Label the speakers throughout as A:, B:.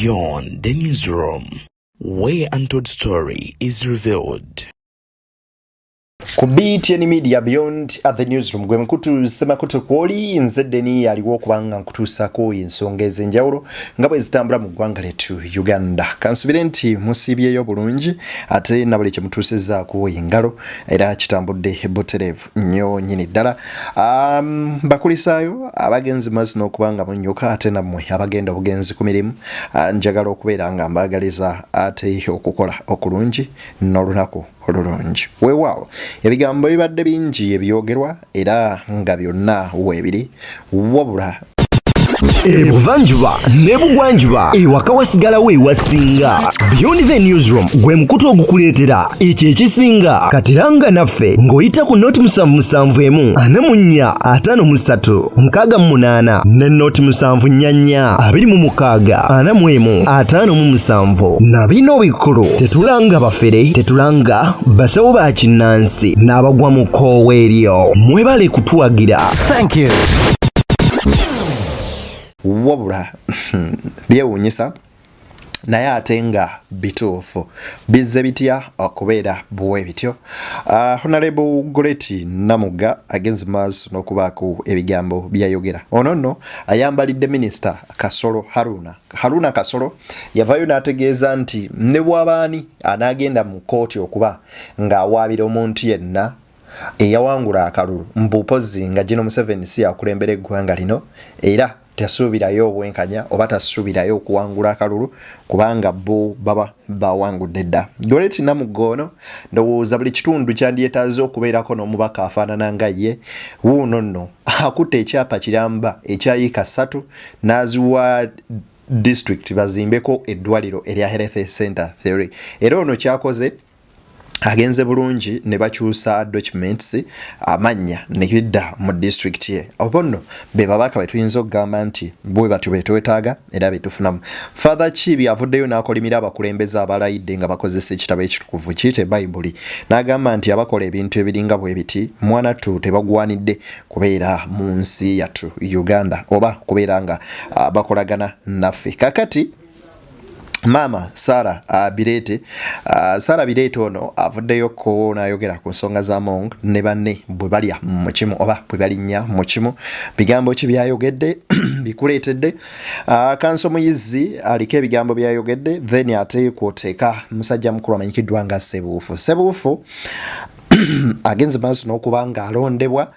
A: Beyond the newsroom, where untold story is revealed.
B: Kubiti yani media beyond at the newsroom gwe mkutu sema kutu kwoli nzedeni yaliwo okubanga nkutusako ensonga ezenjawulo nga bwe zitambula mu ggwanga letu Uganda. Kansubire nti musibyeyo bulungi ate na buli kyemutuusizaako engalo era kitambudde butereevu nnyo nnyini ddala. Bakulisaayo abagenzi mazino okubanga munnyuka ate nammwe abagenda obugenzi ku mirimu njagala okubeera nga mbaagaliza ate okukola okulungi n'olunaku olulungi. Weewaawo ebigambo bibadde bingi ebyogerwa era nga byonna weebiri wabula
C: Ebuvanjuba nebugwanjuba ewaka wasigalawo ewasinga. Beyond the newsroom gwe mukutu ogukuleetera ekyo ekisinga katiranga naffe ng'oyita ku noti 771 453 688 ne noti 744 26 41 na bino bikulu tetulanga bafere tetulanga basawo ba kinnansi n'abagwa mu koowa eryo mwebale kutuwagira. Thank you.
B: wabula byewuunyisa naye ate nga bituufu bizze bitya okubeera bwe bityo. Honorable Bireete Namugga agenze maaso n'okubaako ebigambo byayogera. Ono nno ayambalidde Minisita Kasolo Haruna Kasolo yavaayo n'ategeeza nti ne bw'abaani anaagenda mu kkooti okuba ng'awaabira omuntu yenna eyawangula akalulu mbuupozi nga Gino Museveni si yakulembera eggwanga lino era tasuubirayo obwenkanya oba tasuubirayo okuwangula akalulu kubanga bo baba bawangudde dda. Bireete Namugga ono ndowooza buli kitundu kyandyetaaze okubeerako n'omubaka afaanana nga ye. Wuuno nno akutte ekyapa kiramba ekyayiika 3 n'aziwa district bazimbeko eddwaliro erya Health Center 3 era ono kyakoze agenze bulungi ne bakyusa documents amanya ne bidda mu district ye. Obonno be babaka betuyinza okugamba nti bwe batyo betwetaaga era betufunamu. Father Chibi avuddeyo n'akolimira abakulembeze abalayidde nga bakozesa ekitabo ekitukuvu kiyite Bayibuli n'agamba nti abakola ebintu ebiringa bwe biti mwana tu tebagwanidde kubeera mu nsi yattu Uganda oba kubeera nga bakolagana naffe. Kakati Mama Sarah Bireete ono avuddeyo ko n'ayogera ku nsonga za Mong ne banne bwe balya mu kimu oba bwe balinnya mu kimu. Bigambo ki byayogedde bikuleetedde Kanso Muyizzi aliko ebigambo byayogedde then ate kwoteeka musajja mukulu amanyikiddwa nga Sebuufu agenze maaso n'okuba ng'alondebwa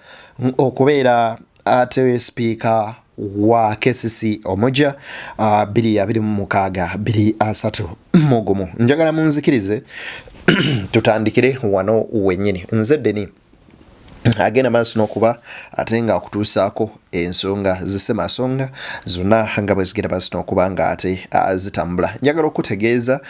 B: okubeera ate speaker wa KCC omoja 2026 njagala munzikirize tutandikire wano wennyini nzeddeni agenda maaso n'okuba ate nga akutuusaako ensonga zisemasonga zonna nga bwe zigenda maaso n'okuba nga ate zitambula. Njagala okutegeeza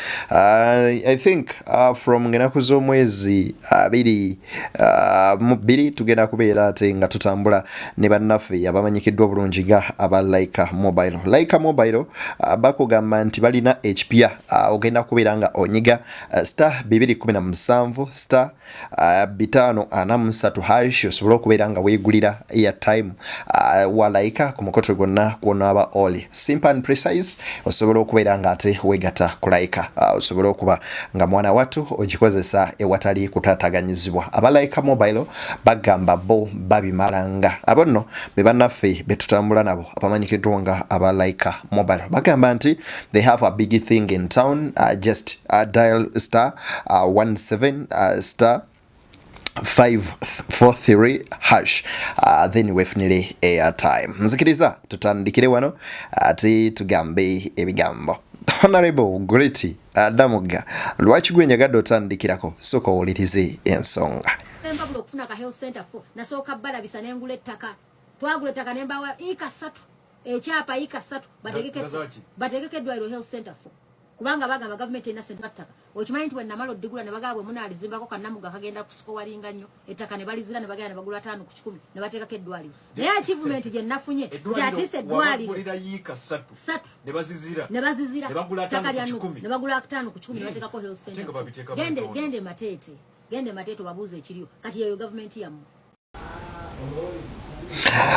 B: I think from ngenaku z'omwezi 22 tugenda kubeera ate nga tutambula ne bannaffe abamanyikiddwa bulungi ga aba Laba Mobile bakugamba nti balina ekipya ogenda kubeera nga onyiga star 217 star 543 hash osobola okubeera nga weegulira airtime wa Laba ku mukoto gwonna gw'onaaba oli simple and precise. Osobola okubeera nga ate weegata ku Laba osobola okuba nga mwana wattu ogikozesa ewatali kutaataganyizibwa. Aba Laba Mobile bagamba bo babimalanga. Abo nno be bannaffe betutambula nabo abamanyikiddwa nga aba Laba Mobile bagamba nti they have a big thing in town. Just dial star 17 star 543 hash then wefunire airtime. Nzikiriza tutandikire wano ate tugambe ebigambo. Honorable Bireete Namugga lwaki gwe njagadde otandikirako sooka owulirize ensonga.
D: Mpabula okufuna ka health center fo nasooka balabisa n'engula ettaka twagula ettaka nembawa ika 3 ekyapa ika 3 bategeke eddwaliro health center fo kubanga bagamba government ena sente battaka okimanyi nti bwe namala oddigula ne bagamba bwe munaalizimbako ka Namugga kagenda kusikowalinga nnyo ettaka ne balizira ne bagenda ne bagula 5 ku 10 ne bateekako eddwaliro naye achievement gye nafunye nti atise eddwaliro ne bazizira ettaka lya ne bagula 5 ku 10 ne bateekako health center gende mateete babuuze ekiriyo kati yeyo government yamu.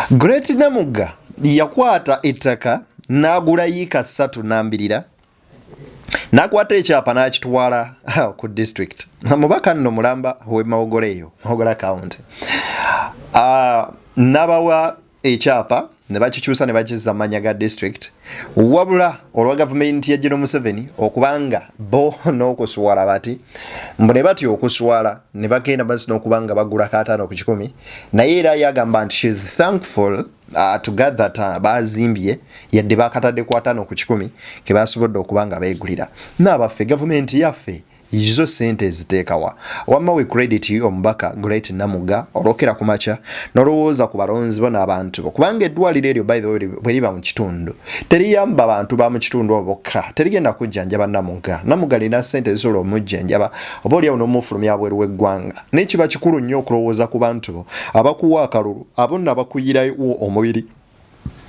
B: Bireete Namugga yakwata ettaka n'agula yiika 3 n'ambirira Nakwata ekyapa n'akitwala ku district. Mubaka nno mulamba we Mawogoleyo, Mawogola County. Nabawa ekyapa ne bakikyusa ne bakizza amanya ga district. Wabula olwa gavumenti ya General Museveni okubanga bo n'okuswala bati mbone bati okuswala ne bagenda basi n'okubanga bagula katano ku 10 naye era yagamba nti she is thankful to God that bazimbye yadde bakatadde ku 5 ku 10 ke basobodde okubanga beegulira n'abaffe gavumenti yaffe izo sente ziteekawa wamma we credit omubaka Great Namugga olokera ku macha nolowooza ku balonzi bona abantu kubanga eddwaliro eryo by the way bwe liba mu kitundu teriyamba abantu ba mu kitundu obokka terigenda kujjanjaba Namugga alina sente zisobola omujjanjaba oba oli awo n'omufulumya bweru w'eggwanga n'ekiba kikulu nnyo okulowooza ku bantu abakuwa akalulu abonna abakuyirawo omubiri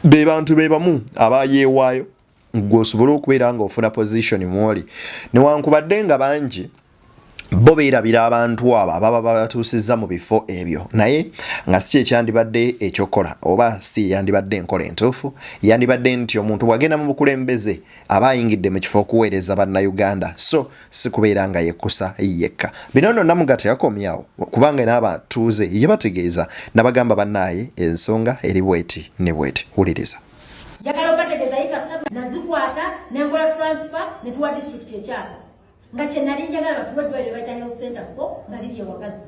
B: be bantu be bamu abayeewaayo gwosobola okubeera nga ofuna position mwoli newankubadde nga bangi bo beerabira abantu abo ababa batuusizza mu bifo ebyo naye nga si ekyandibadde ekyokola oba si yandibadde enkola entuufu yandibadde nti omuntu bwagenda mu bukulembeze aba ayingidde mu kifo okuweereza bannayuganda so si kubeera nga yekkusa yekka bino nno Namugga teyakomyawo kubanga n'abatuuze yabategeeza n'abagamba bannaaye ensonga eri bweti ne bweti wuliriza
D: Jagala opategeza yika saba nazikwata nengola transfer ne tuwa district ekyapa nga kye nali njagala batuwe dwaliro bayita health center fo nga liri ewakazi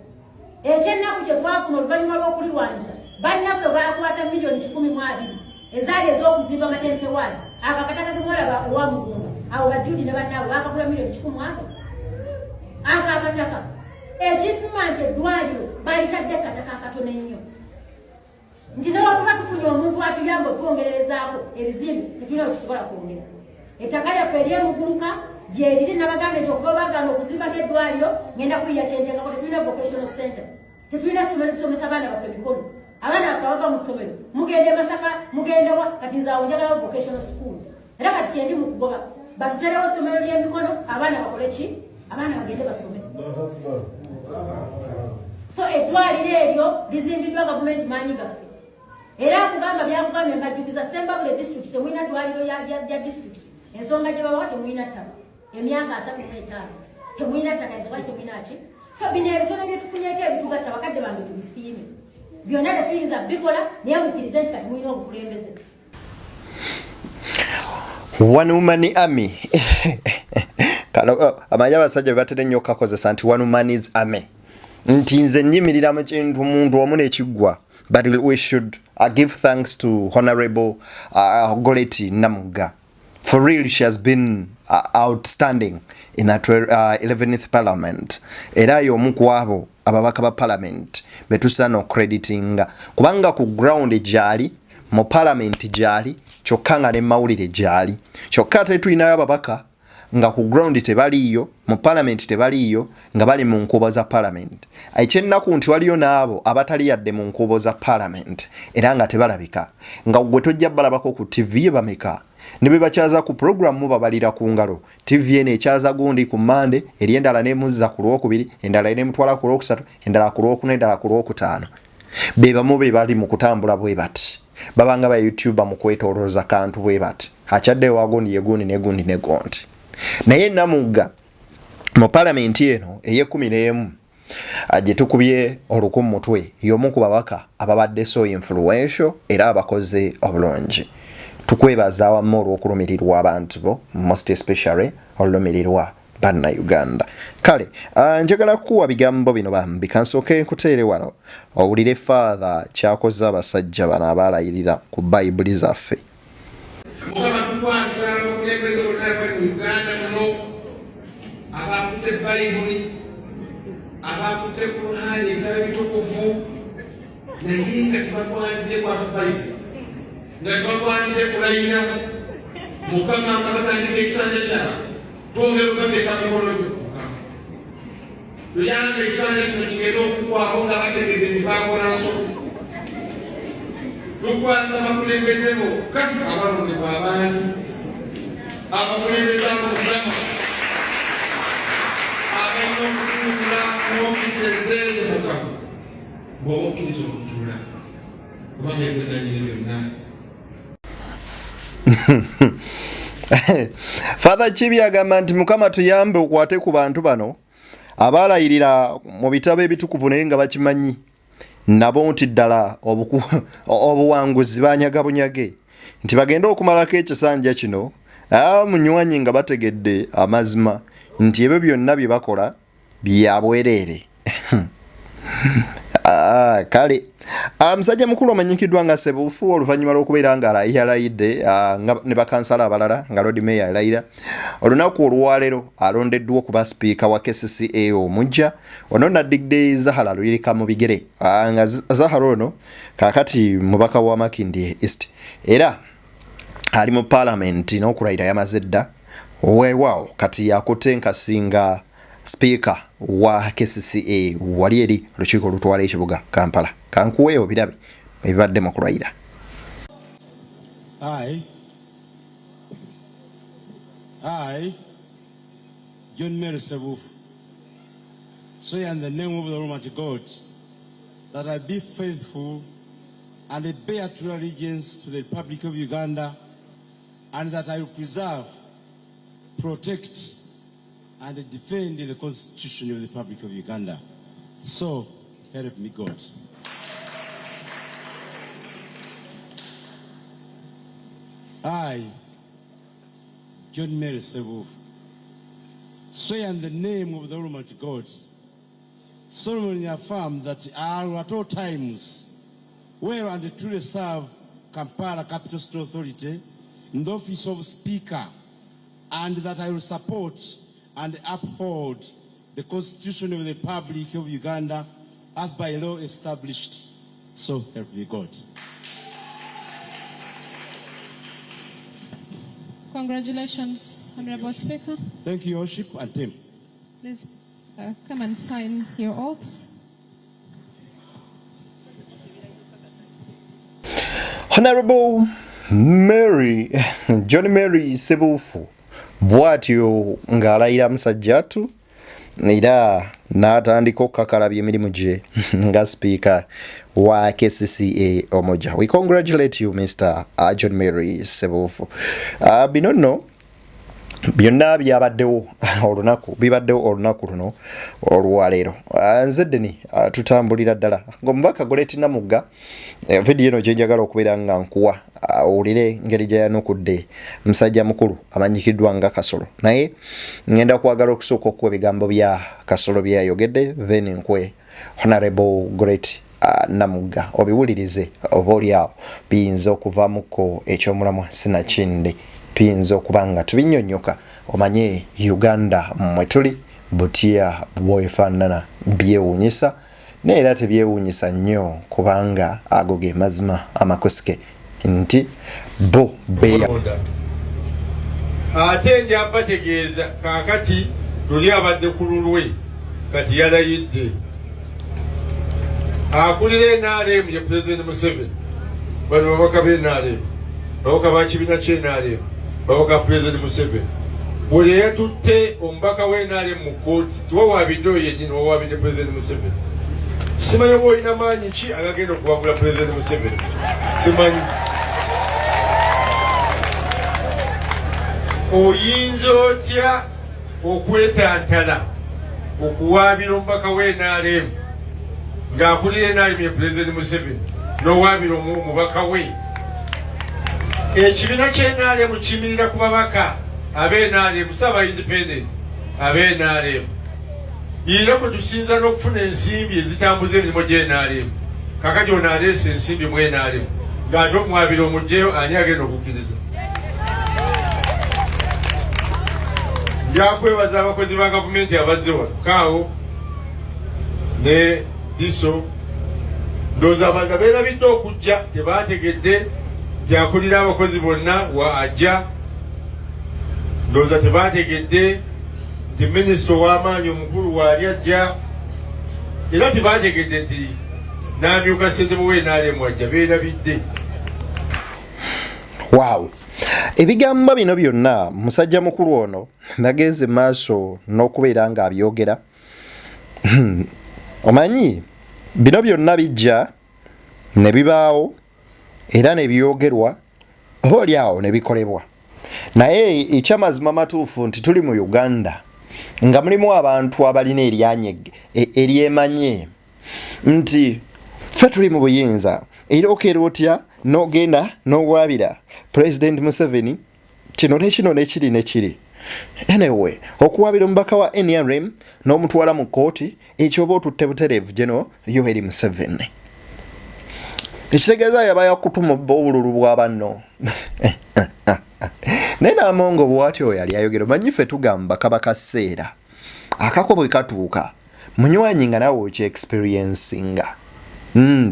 D: ekyennaku kye twafuna oluvannyuma lw'okulirwanyisa bannaffe baakwata miliyoni 12 ezaali ez'okuzimba matente wali akakataka kemwalaba owa Mugunga awo bajudi ne bannaabwe baakagula miliyoni 10 akakataka ekinnuma nti eddwaliro balitadde kataka akatono ennyo nti n'otuba tufunye omuntu atuyamba okwongererezaako ebizimbe tetulina okusobola kwongera ettaka lyaffe eryemuguluka gyeriri nabagamba nti okuba bagana okuzimbako eddwaliro ngenda kuyiya kyentengako tetulina vocational center tetulina ssomero tusomesa abaana baffe mikono abaana baffe abava mu ssomero mugenda e Masaka mugenda wa kati nze awo njagalawo vocational school era kati kyendi mu kugoba batuterewo essomero ly'emikono abaana bakole ki abaana bagende basome so eddwaliro eryo lizimbiddwa gavumenti maanyi gaffe era kugamba byakugambye mbajjukiza Sembabule district temwina ddwaliro ya district ensonga gye babawa temwina ttaka emyaka 35 temwina ttaka ensonga temwina ki so bino ebitono bye tufunyeko ebitugatta bakadde bange tubisiime byonna tetuyinza bikola naye mukkirize nti kati mwina obukulembeze
B: One woman army amanya abasajja be batera ennyo okakozesa nti one woman is army nti nze nnyimirira mu kintu omuntu omu n'ekiggwa but we should give thanks to Honorable Great Namugga. For real, she has been outstanding in that 11th Parliament. Era y'omu ku abo ababaka ba Parliament betusaana okreditinga kubanga ku ground gyali mu Parliament gyali kyokka nga ne mawulire gyali kyokka tetulinayo ababaka nga ku ground tebaliyo mu Parliament tebaliyo nga bali mu nkubo za Parliament ekyennaku nti waliyo n'abo abatali yadde mu nkubo za Parliament era nga tebalabika nga gwe tojja balabako ku TV bameka ne be bakyaza ku program mu babalira ku ngalo TV ene ekyaza gundi ku Monday eri endala n'emuzza ku Lwokubiri endala ene mutwala ku Lwokusatu endala ku Lwokuna endala ku Lwokutaano be bamu be bali mu kutambula bwe bati babanga ba YouTube mu kwetolooza kantu bwe bati akyadde wagundi yegundi negundi negonti naye Namugga mu Parliament eno eye11 gye tukubye oluku mu mutwe y'omu ku babaka ababadde so influential era abakoze obulungi tukwebaza awamu olw'okulumirirwa abantu bo most especially olumirirwa bannayuganda kale njagala kukuwa bigambo bino bambi kansooke nkuteere wano owulire father kyakoze abasajja bano abaalayirira ku bayibuli zaffe
E: abakutte bayibuli abakutte Kurani ebitabo ebitukuvu naye nga tebakwandire kwata bayibuli nga tebakwandire kulayira Mukama nga batandika ekisanja kyabo twongera okubateeka mikono gyo tuyambe ekisanja kino kigenda okukwako nga bategeeze nti bakola nsonga tukwasa abakulembeze bokka abalondebwa abantu abakulembeze ab'omugama okutuula n'ofiisi ezeezo mukama bw'oba okkiriza okutuula kubanga ekwedanyire byonna
B: Father Chibi agamba nti Mukama tuyambe okwate ku bantu bano abalayirira mu bitabo ebitukuvu naye nga bakimanyi nabo nti ddala obuwanguzi banyaga bunyage nti bagenda okumalako ekisanja kino munywanyi nga bategedde amazima nti ebyo byonna bye bakola bya bwereere. Kale musajja mukulu amanyikiddwa nga Sebuufu oluvannyuma lw'okubeera nga yalayidde ne bakansala abalala nga Lord Mayor alayira olunaku olwaleero alondeddwa okuba sipiika wa KCCA omuggya ono naddigde Zahara Luyirika mu bigere nga Zahara ono kaakati mubaka wa Makindye East era ali mu paalamenti n'okulayira yamaze dda weewaawo kati yakutte nkasinga Speaker wa KCCA wali eri olukiiko olutwala ekibuga Kampala. Kankuweewo birabe ebibadde mu kulayira.
F: I, John Mary Sebuufu, swear in the name of the Almighty God that I be faithful and bear true allegiance to the Republic of Uganda, and that I will preserve, protect, and defend the Constitution of the Republic of Uganda. So, help me God. I, John Mary Sebuufu, swear in the name of the Almighty God, solemnly affirm that I will at all times well and truly serve Kampala Capital City Authority in the office of Speaker, and that I will support and uphold the Constitution of the Republic of Uganda as by law established. So help me God.
G: Congratulations, Honorable Speaker.
F: Thank you, Your Worship and team.
G: Please come and sign your oaths.
B: Honorable John Mary Sebuufu bw'atyo ng'alayira musajjatu era n'atandika okukakalabya emirimu gye nga speaker wa KCCA omuggya. We congratulate you, Mr. John Mary Sebuufu. Bino nno byonna byabaddewo olunaku luno olwaleero. Nze Deni tutambulira ddala ng'omubaka Bireete Namugga vidiyo eno gye njagala okubeera nga nkuwa owulire ngeri gye yanukudde musajja mukulu amanyikiddwa nga Kasolo, naye ngenda kwagala okusooka okuwa ebigambo bya Kasolo byayogedde then nkwe Honorable Bireete Namugga obiwulirize oba oliawo biyinza okuvaamuko ekyomulamwa sinakindi tuyinza okuba nga tubinnyonnyoka omanye Uganda mwe tuli butya bwefaanana byewuunyisa neera tebyewuunyisa nnyo kubanga ago ge mazima amakosike nti bo beya
E: ate nja mbategeeza kaakati tuli abadde ku lulwe kati yalayidde akulira NRM ye President Museveni bano babaka b'NRM babaka ba kibiina ky'NRM babaka President Museveni bwe yatutte omubaka w'NRM mu kkooti tiwawaabidde oyo yennyini wawaabidde President Museveni. Simanyi oba olina maanyi ki agagenda okuwabula President Museveni, simanyi. Oyinza otya okwetantala okuwaabira omubaka w'NRM ng'akulira NRM ye President Museveni n'owaabira omubaka we? Ekibiina ky'NRM kiyimirira ku babaka ab'NRM saba independent ab'NRM era kwe tusinza n'okufuna ensimbi ezitambuza emirimu gy'NRM. Kakati ono aleese ensimbi mu NRM ng'ate omwabira omugyeyo ani agenda okukkiriza? Njakwebaza abakozi ba gavumenti abazze wano kaawo ne diso ndowooza abantu abeerabidde okujja tebaategedde tyakulira abakozi bonna wa ajja, ndowooza tebaategedde nti minisita ow'amaanyi omukulu waali ajja, era tebaategedde nti n'amyuka ssentebe w'NRM ajja, beerabidde.
B: Wow. Ebigambo bino byonna musajja mukulu ono nagenze maaso n'okubeera nga abyogera. Omanyi bino byonna bijja ne bibaawo era ne byogerwa oba oliawo ne bikolebwa naye ekyamazima matuufu nti tuli mu Uganda nga mulimu abantu abalina eryemanye nti ffe tuli mu buyinza era okeera otya n'ogenda n'owabira President Museveni kino nekiri anyway okuwabira omubaka wa NRM n'omutwala mu kooti ekyo oba otutte butereevu geno Yoweri Museveni ekitegeeza yaba yakutuma obululu bwa banno naye Namongo bw'ati oyo yali ayogera manyi ffe tugamba kaba kaseera akako bwe katuuka munywanyi nga nawe ekye-experiencinga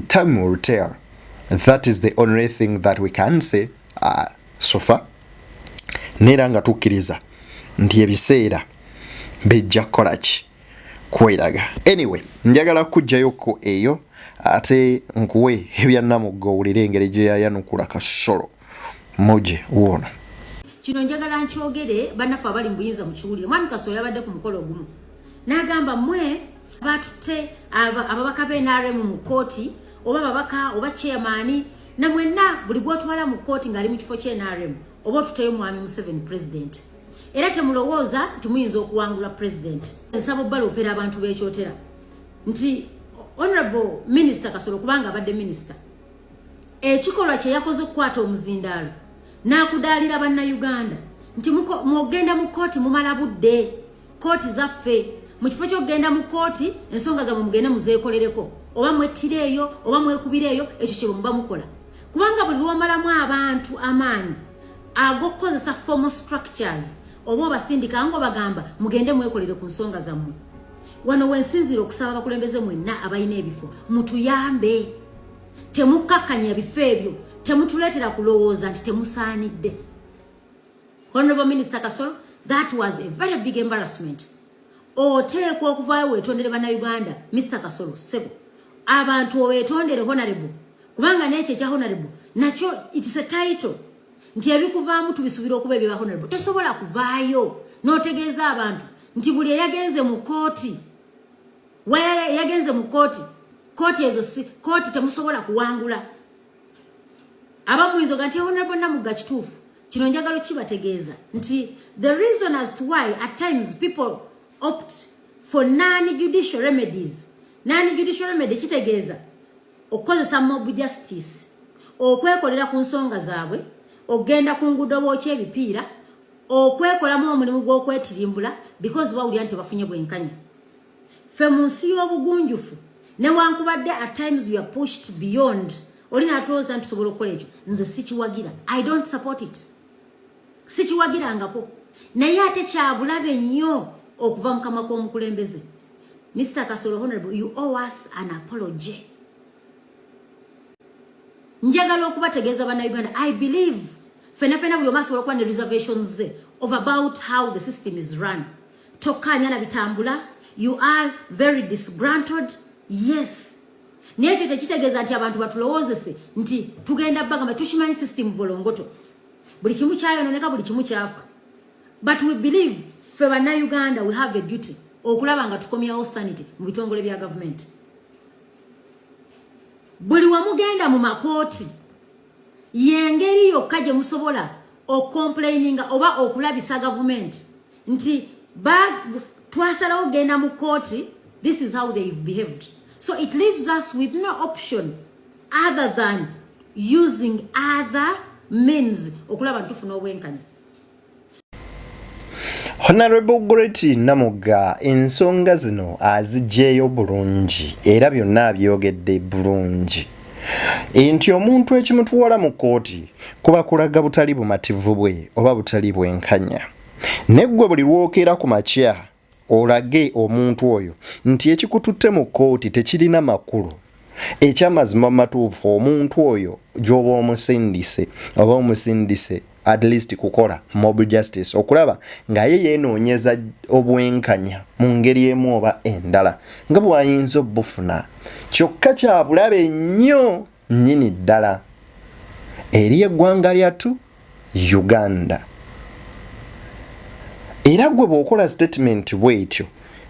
B: time will tell. That is the only thing that we can say so far. Nera nga tukkiriza nti ebiseera bijja kukola ki kweraga. Anyway, njagala kujjayoko eyo ate nkuwe ebya Namugga owulire engeri gye yayanukula Kasolo muje wono.
D: Kino njagala nkyogere bannaffe abali mu buyinza mu kiwulire. Mwami Kasolo yabadde ku mukolo ogumu n'agamba mmwe batutte ababaka b'NRM mu kooti oba babaka oba chairman na mwenna buli gwotwala mu kooti ngali mu kifo ky'NRM oba tuteyo mwami Museveni president era temulowooza nti muyinza okuwangula president nsabo balo opera abantu bekyotera nti honorable minister Kasolo kubanga abadde minister ekikolwa kye yakoze okukwata omuzindaalo n'akudaalira banna Uganda nti mugenda mu kooti mumala budde kooti zaffe mu kifo ky'okugenda mu kooti ensonga zammwe mugende muzeekolereko oba mwettireeyo oba mwekubireeyo ekyo kye muba mukola kubanga buli lwomalamu abantu amaanyi ag'okukozesa formal structures oba obasindika nga bagamba mugende mwekolere ku nsonga zammwe wano wensinzira okusaba abakulembeze mwenna abalina ebifo mutuyambe temukakkanya bifo ebyo temutuleetera kulowooza nti temusaanidde. Honorable Minister Kasolo, that was a very big embarrassment. Oteekwa okuvaayo weetondere bannayuganda Mr. Kasolo sebo abantu oweetondere honorable kubanga n'ekyo ekya honorable nakyo it is a title nti ebikuvaamu tubisubira okuba ebyo honorable tosobola kuvaayo n'otegeeza abantu nti buli eyagenze mu kooti yagenze mu kooti ezo si kooti temusobola kuwangula abamuyinza nti honorable Namugga kituufu kino njagala kibategeeza nti the reason as to why at times people opt for non-judicial remedies. Non-judicial remedy kitegeeza okukozesa mob justice okwekolera ku nsonga zaabwe ogenda ku nguudo bookya ebipiira okwekolamu omulimu gw'okwetirimbula because bawulira nti bafunye bwenkanya. Ffe mu nsi y'obugunjufu newankubadde at times we are pushed beyond olina atulowooza nti tusobola okukola ekyo nze sikiwagira. I don't support it. Sikiwagirangako naye ate kyabulabe nnyo okuva mu kamwa k'omukulembeze. Mr. Kasolo Honorable, you owe us an apology. Njagala okubategeeza bannayuganda, I believe fena buli omu asobola okuba ne reservations of about how the system is run. Tokkanya na bitambula. You are very disgruntled. Yes. Naye ekyo tekitegeeza nti abantu batulowoozese nti tugenda bagamba tukimanyi system volongoto. Buli kimu kyayononeka, buli kimu kyafa. But we believe ffe bannayuganda we have a duty okulaba nga tukomyawo sanity mu bitongole bya government. Buli wamugenda mu makooti yengeri yokka gye musobola okomplaininga oba okulabisa government nti twasalawo genda mu kooti, this is how they've behaved. So it leaves us with no option other than using other means okulaba ntufuna obwenkanya.
B: Honorable Bireete Namugga ensonga zino azigyeyo bulungi era byonna abyogedde bulungi nti omuntu ekimutwala mu kooti kuba kulaga butali bumativu bwe oba butali bwenkanya. Neggwe buli lwokera ku makya olage omuntu oyo nti ekikututte mu kooti tekirina makulu. Ekyamazima matuufu omuntu oyo gy'oba omusindise oba omusindise at least kukola mob justice okulaba nga ye yeenoonyeza obwenkanya mu ngeri emu oba endala nga bw'ayinza obufuna. Kyokka kya bulabe nnyo nnyini ddala eri eggwanga lyattu Uganda. Era gwe bw'okola statement bw'etyo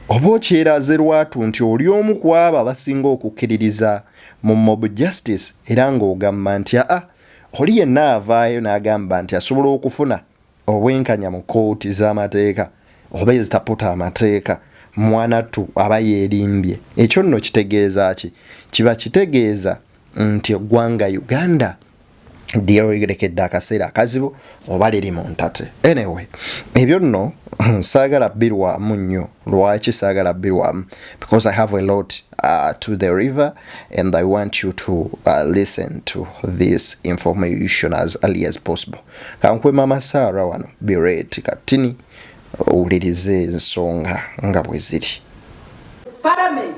B: oba okyeraze lwatu nti oli omu ku abo abasinga okukkiririza mu mob justice era ng'ogamba nti oli yenna avaayo n'agamba nti asobola okufuna obwenkanya mu kooti z'amateeka oba ezitaputa amateeka mwana tu aba yeerimbye. Ekyo nno kitegeeza ki? Kiba kitegeeza nti eggwanga Uganda lyerekedde akaseera akazibu oba liri mu ntate. Anyway, ebyo nno saagala bbirwamu nnyo. Lwaki saagala bbirwamu? Because I have a lot to the river and I want you to listen to this information as early as possible. Kankwe mama Sarah wano Bireete katini owulirize ensonga nga bwe ziri.
H: Parliament,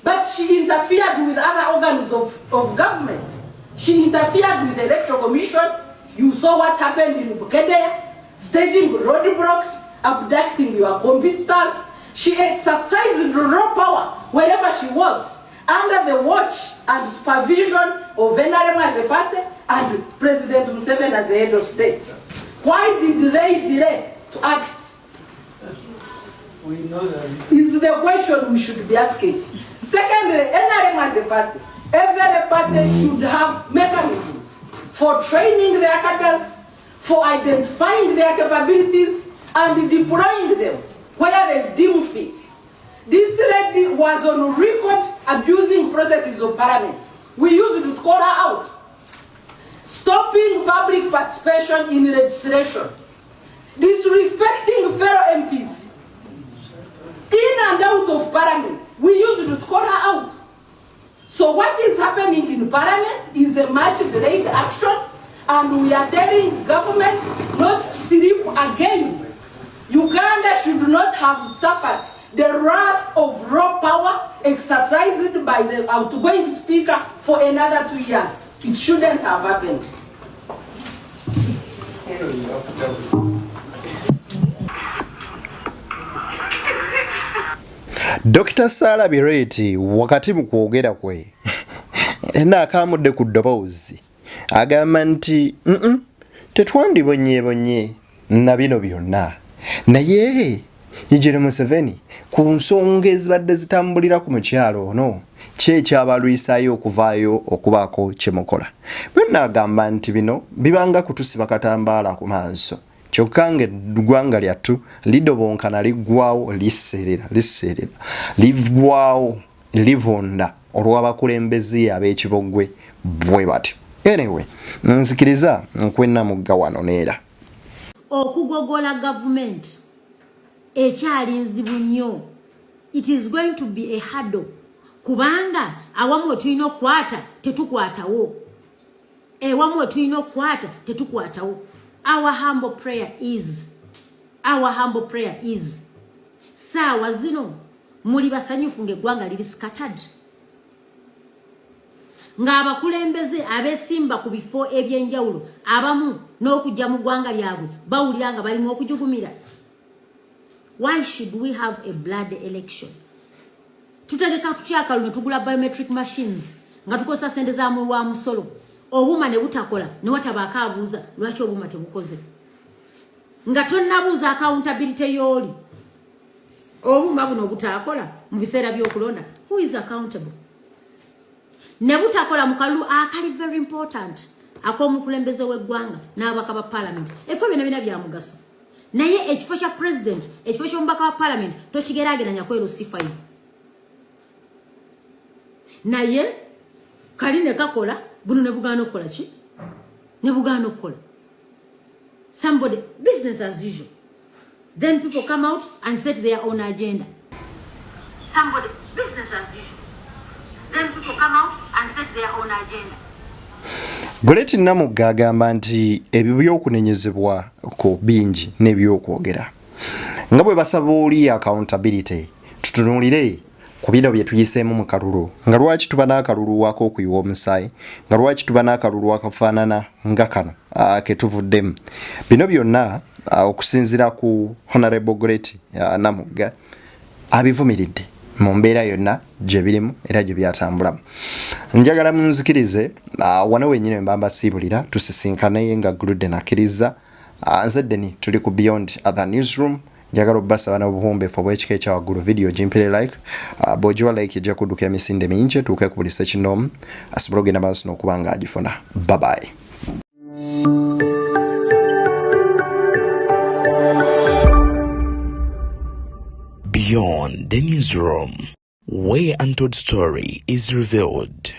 H: but she interfered with other organs of government. She interfered with the Electoral Commission. You saw what happened in Bukede, staging roadblocks, abducting your computers. She exercised raw power wherever she was, under the watch and supervision of NRM as a party and President Museveni as the head of state. Why did they delay to act? We know that is the question we should be asking. Secondly, NRM as a party, every party should have mechanisms for training their cadres, for identifying their capabilities and deploying them where they deem fit. This lady was on record abusing processes of parliament. We used to call her out. Stopping public participation in legislation. Disrespecting fellow MPs. In and out of parliament. We used to call her out. So what is happening in parliament is a much delayed action, and we are telling government not to sleep again. Uganda should not have suffered the wrath of raw power exercised by the outgoing speaker for another 2 years. It shouldn't have happened.
B: Dr. Sarah Bireete wakati mu kwogera kwe akamudde ku ddoboozi agamba nti tetwandibonyeebonye na bino byonna, naye Yoweri Museveni ku nsonga ezibadde zitambulira ku mukyalo ono kyekyabalwisayo okuvaayo okubaako kyemukola. Byonna agamba nti bino bibanga kutusiba katambaala ku maaso. Kyokka ng'eggwanga lyattu lidobonkana liggwawo liseerera livugwawo livunda olw'abakulembeze ab'ekibogwe bwe batyo. Anyway, nzikiriza nkwenamugga wano neera.
D: Okugogola government ekyali nzibu nnyo. It is going to be a hurdle. Kubanga awamu tulina okukwata tetukwatawo. Ewamu tulina okukwata tetukwatawo. Our humble prayer is saawa zino muli basanyufu ng'eggwanga liri scattered. Ng'abakulembeze abeesimba ku bifo eby'enjawulo abamu n'okujja mu ggwanga lyabwe bawulira nga balimu okujugumira. Why should we have a blood election? Tutegeka tutya akalulu ne tugula biometric machines nga tukozesa sente za mu wa musolo. Obuma ne butakola ne watabaka abuuza lwaki obuma tebukoze. Nga tonnabuuza accountability y'oli. Obuma buno obutakola mu biseera by'okulonda. Who is accountable? Ne butakola mu kalulu akali very important. Ak'omukulembeze w'eggwanga n'ababaka ba parliament. Efo bina bya mugaso. Naye ekifo kya president, ekifo ky'omubaka wa parliament tokigeraageranya kweru C5. Naye kali ne kakola buno ne bugaana okukola ki? Ne bugaana okukola. Somebody, business as usual. Then people come out and set their own agenda. Somebody, business as usual. Then people come out and set their own agenda.
B: Bireete Namugga agamba nti ebyo by'okunenyezebwa ko bingi n'ebyokwogera. Nga bwe basaba oli accountability, tutunulire ku bino bye tuyiseemu mu kalulu. Nga lwaki tuba n'akalulu ak'okuyiwa omusaayi, nga lwaki tuba n'akalulu akafaanana nga kano ke tuvuddemu. Bino byonna okusinziira ku Honorable Bireete Namugga abivumiridde mu mbeera yonna gye birimu era gye byatambulamu. Njagala munzikirize wano wennyini mbamba siibulira tusisinkane nga Gulude nakkiriza. Nze Deni tuli ku Beyond Other Newsroom. Njagala obbasaba n'obuwombeefu obw'ekika ekya waggulu video gimpire like. Bw'ogiwa like ejja kudduka emisinde mingi tuuke ku buli sekinoomu asobole ogenda maaso n'okuba nga agifuna. Bye bye.
A: Beyond the newsroom, where untold story is revealed.